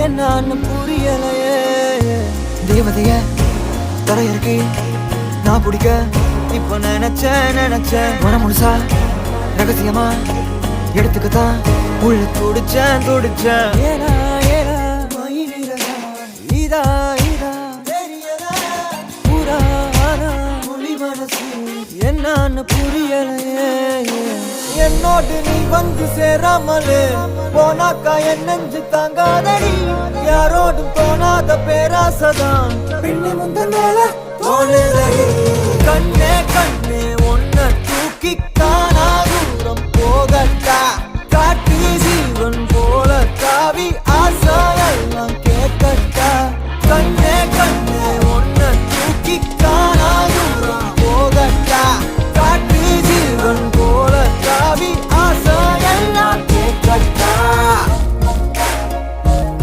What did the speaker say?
என்னான்னு புரியலையே. தேவதைய தரையிறக்கி நான் பிடிக்க இப்ப நினைச்சேன் மன முழுசா ரகசியமா எடுத்துக்கத்தான் உள்ள துடிச்சேன் ஏனா ஏனா இதா இதா புறா மொழி மனசு என்னான்னு புரியலையே. என்னோடு நீ வந்து சேராமலே போனாக்கா என் நெஞ்சு தாங்காதடி. யாரோடும் தோணாத பேராசதான் பெண்ணை முந்த மேல தோணுதடி. கண்ணே கண்ணே ஒன்ன தூக்கி காணா தூரம் போக